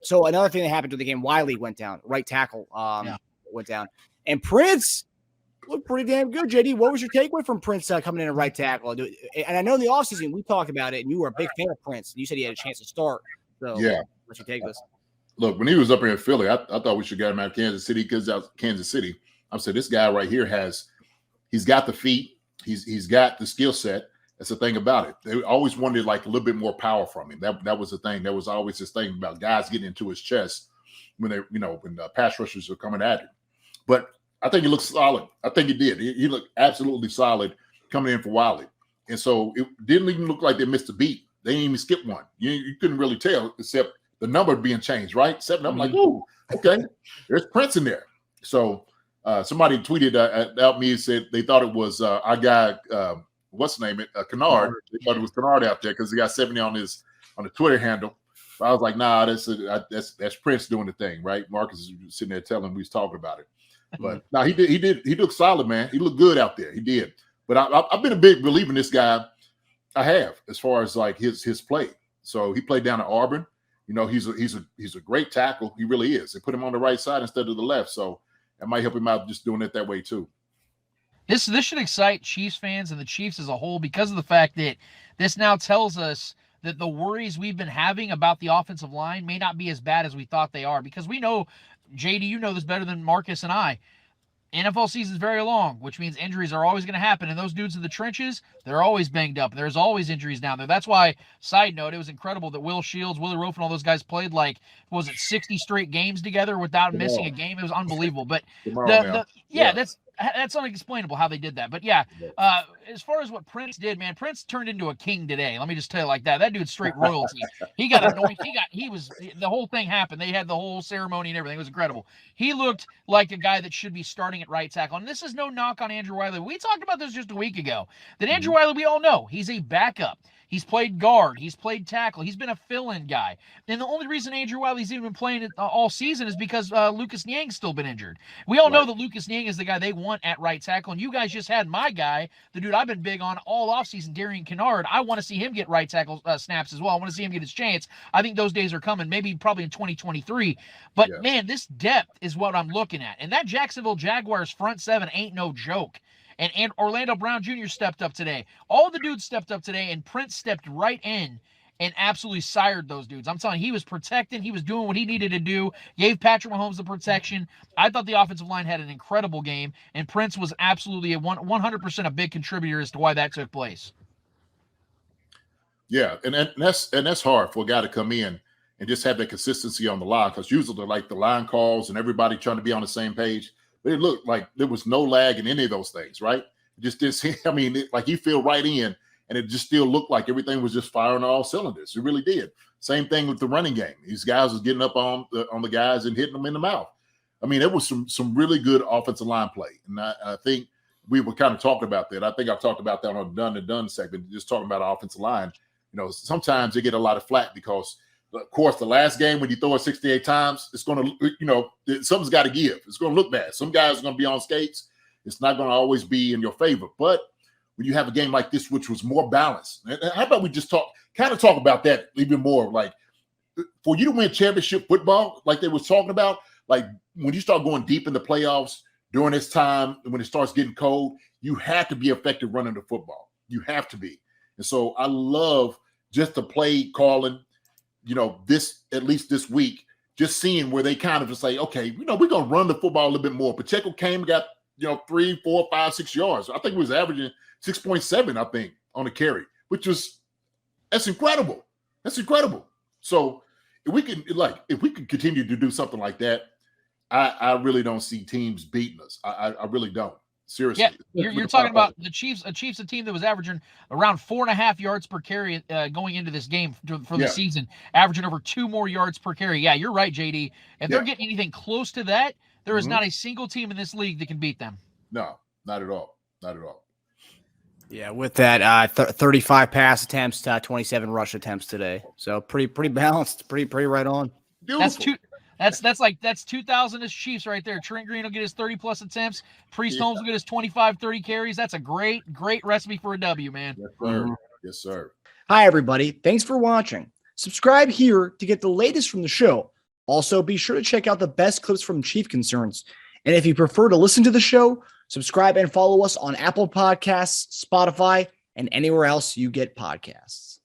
So another thing that happened to the game, Wylie went down, right tackle went down. And Prince looked pretty damn good, JD. What was your takeaway from Prince coming in at right tackle? And I know in the offseason we talked about it, and you were a big fan of Prince. You said he had a chance to start. So what's your take this? Look, when he was up here in Philly, I thought we should get him out of Kansas City because out Kansas City. I said, this guy right here he's got the feet. He's got the skill set. That's the thing about it. They always wanted like a little bit more power from him. That was the thing. There was always this thing about guys getting into his chest when when pass rushers are coming at him. But I think he looked solid. I think he did. He looked absolutely solid coming in for Wylie. And so it didn't even look like they missed a beat. They didn't even skip one. You couldn't really tell except the number being changed, right? 7. I'm like, ooh, okay. There's Prince in there. So somebody tweeted out me and said they thought it was our guy, what's the name? Kennard. They thought it was Kennard out there because he got 70 on the Twitter handle. But I was like, nah, that's Prince doing the thing, right? Marcus is sitting there telling him we was talking about it. But no, he did. He looked solid, man. He looked good out there. He did. But I've been a big believer in this guy. I have, as far as like his play. So he played down at Auburn. He's a great tackle. He really is. They put him on the right side instead of the left. So that might help him out just doing it that way too. This should excite Chiefs fans and the Chiefs as a whole because of the fact that this now tells us that the worries we've been having about the offensive line may not be as bad as we thought they are. Because we know, JD, you know this better than Marcus and I, NFL season is very long, which means injuries are always going to happen. And those dudes in the trenches, they're always banged up. There's always injuries down there. That's why, side note, it was incredible that Will Shields, Willie Rofe, and all those guys played 60 straight games together without missing a game. It was unbelievable. But that's unexplainable how they did that. But as far as what Prince did, man, Prince turned into a king today. Let me just tell you like that. That dude's straight royalty. He got anointed. The whole thing happened. They had the whole ceremony and everything. It was incredible. He looked like a guy that should be starting at right tackle. And this is no knock on Andrew Wylie. We talked about this just a week ago. That Andrew Wylie, we all know, he's a backup. He's played guard. He's played tackle. He's been a fill-in guy. And the only reason Andrew Wylie's even been playing it all season is because Lucas Niang's still been injured. We all know that Lucas Niang is the guy they want at right tackle. And you guys just had my guy, the dude I've been big on all offseason, Darian Kennard. I want to see him get right tackle snaps as well. I want to see him get his chance. I think those days are coming, probably in 2023. But, man, this depth is what I'm looking at. And that Jacksonville Jaguars front seven ain't no joke. And Orlando Brown Jr. stepped up today. All the dudes stepped up today, and Prince stepped right in and absolutely sired those dudes. I'm telling you, he was protecting. He was doing what he needed to do, gave Patrick Mahomes the protection. I thought the offensive line had an incredible game, and Prince was absolutely 100% a big contributor as to why that took place. Yeah, and that's hard for a guy to come in and just have that consistency on the line because usually the line calls and everybody trying to be on the same page. But it looked like there was no lag in any of those things, right? It just didn't seem, he fell right in, and it just still looked like everything was just firing on all cylinders. It really did. Same thing with the running game. These guys was getting up on the guys and hitting them in the mouth. It was some really good offensive line play. And I think we were kind of talking about that. I think I talked about that on the Dunn segment, just talking about offensive line. Sometimes they get a lot of flack because – of course, the last game when you throw it 68 times, it's going to, something's got to give. It's going to look bad. Some guys are going to be on skates. It's not going to always be in your favor. But when you have a game like this, which was more balanced, and how about we just talk about that even more? Like, for you to win championship football, like they was talking about, like when you start going deep in the playoffs during this time, when it starts getting cold, you have to be effective running the football. You have to be. And so I love just the play calling. At least this week, just seeing where they kind of just say, okay, we're going to run the football a little bit more. Pacheco came and got, 3, 4, 5, 6 yards. I think he was averaging 6.7, I think, on a carry, that's incredible. That's incredible. So if we can continue to do something like that, I really don't see teams beating us. I really don't. Seriously. Yeah, you're talking about the Chiefs, a team that was averaging around 4.5 yards per carry going into this game for the season, averaging over 2 more yards per carry. Yeah, you're right, JD. If they're getting anything close to that, there is not a single team in this league that can beat them. No, not at all. Not at all. Yeah, with that 35 pass attempts to 27 rush attempts today. So pretty balanced, pretty right on. Beautiful. That's 2,000 Chiefs right there. Trent Green will get his 30-plus attempts. Priest Holmes will get his 25, 30 carries. That's a great recipe for a W, man. Yes, sir. Yes, sir. Hi, everybody. Thanks for watching. Subscribe here to get the latest from the show. Also, be sure to check out the best clips from Chief Concerns. And if you prefer to listen to the show, subscribe and follow us on Apple Podcasts, Spotify, and anywhere else you get podcasts.